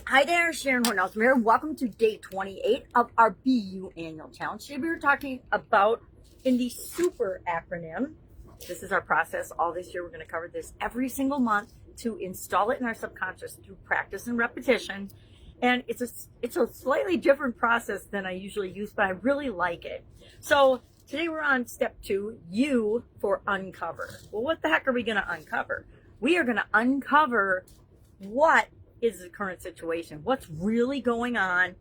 Hi there, Sharon Horne-Ellstrom here. Welcome to day 28 of our BU annual challenge. Today we were talking about in the SUPER acronym. This is our process. All this year we're going to cover this every single month to install it in our subconscious through practice and repetition. And it's a slightly different process than I usually use, but I really like it. So today we're on step 2, U for uncover. Well, what the heck are we going to uncover? We are going to uncover what is the current situation, what's really going on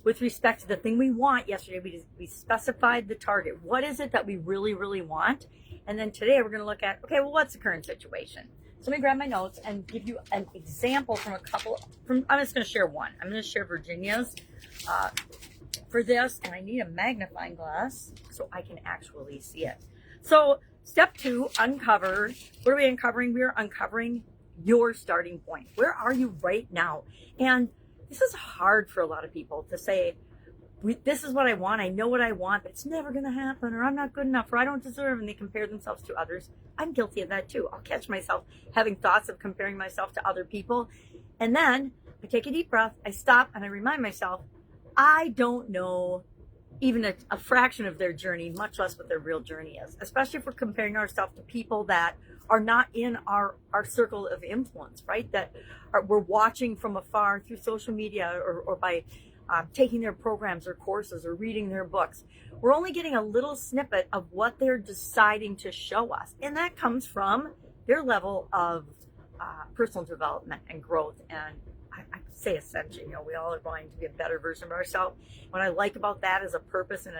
with respect to the thing we want. Yesterday we specified the target. What is it that we really want? And then today we're going to look at, okay, well, what's the current situation? So let me grab my notes and give you an example from I'm just going to share one. I'm going to share Virginia's for this, and I need a magnifying glass so I can actually see it. So step 2, uncover. What are we uncovering? We are uncovering your starting point. Where are you right now? And this is hard for a lot of people to say, this is what I want. I know what I want, but it's never going to happen, or I'm not good enough, or I don't deserve, and they compare themselves to others. I'm guilty of that too. I'll catch myself having thoughts of comparing myself to other people. And then I take a deep breath, I stop, and I remind myself, I don't know even a fraction of their journey, much less what their real journey is, especially if we're comparing ourselves to people that are not in our circle of influence, right? That we're watching from afar through social media or by taking their programs or courses or reading their books. We're only getting a little snippet of what they're deciding to show us. And that comes from their level of personal development and growth. And I say ascension, we all are going to be a better version of ourselves. What I like about that as a purpose and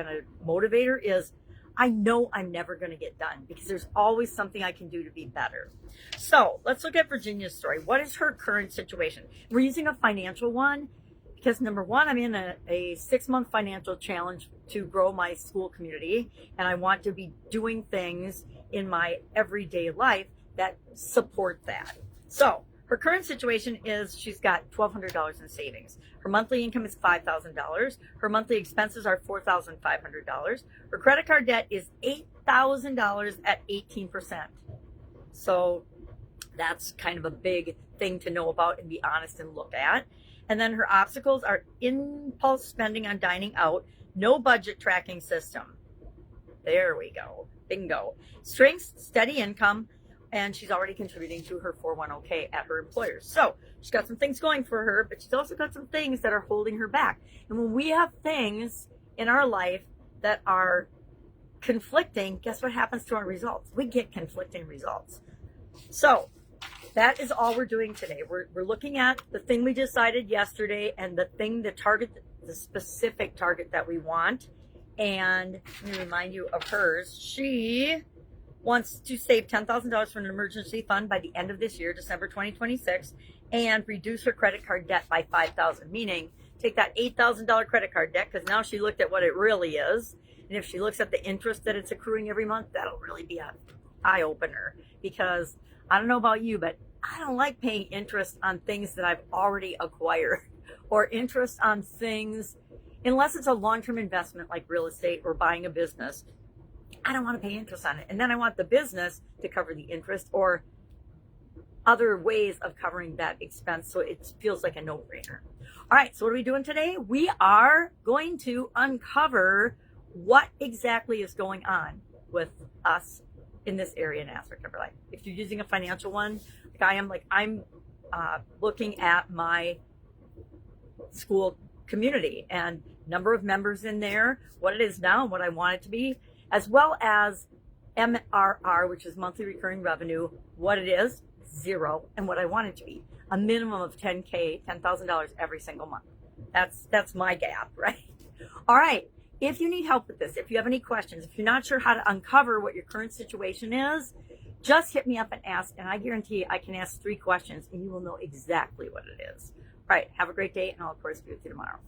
a motivator is I know I'm never going to get done because there's always something I can do to be better. So let's look at Virginia's story. What is her current situation? We're using a financial one because number one, I'm in a 6-month financial challenge to grow my school community, and I want to be doing things in my everyday life that support that. So her current situation is she's got $1,200 in savings. Her monthly income is $5,000. Her monthly expenses are $4,500. Her credit card debt is $8,000 at 18%. So that's kind of a big thing to know about and be honest and look at. And then her obstacles are impulse spending on dining out, no budget tracking system. There we go. Bingo. Strengths, steady income, and she's already contributing to her 401k at her employer. So she's got some things going for her, but she's also got some things that are holding her back. And when we have things in our life that are conflicting, guess what happens to our results? We get conflicting results. So that is all we're doing today. We're looking at the thing we decided yesterday and the specific target that we want. And let me remind you of hers. She wants to save $10,000 for an emergency fund by the end of this year, December 2026, and reduce her credit card debt by $5,000, meaning take that $8,000 credit card debt, because now she looked at what it really is, and if she looks at the interest that it's accruing every month, that'll really be an eye-opener, because I don't know about you, but I don't like paying interest on things that I've already acquired, or interest on things, unless it's a long-term investment like real estate or buying a business. I don't want to pay interest on it. And then I want the business to cover the interest or other ways of covering that expense. So it feels like a no-brainer. All right. So what are we doing today? We are going to uncover what exactly is going on with us in this area and aspect of our life. If you're using a financial one, I'm looking at my school community and number of members in there, what it is now and what I want it to be, as well as MRR, which is monthly recurring revenue, what it is, 0, and what I want it to be, a minimum of $10,000 every single month. That's my gap, right? All right. If you need help with this, if you have any questions, if you're not sure how to uncover what your current situation is, just hit me up and ask, and I guarantee I can ask 3 questions and you will know exactly what it is. All right. Have a great day, and I'll, of course, be with you tomorrow.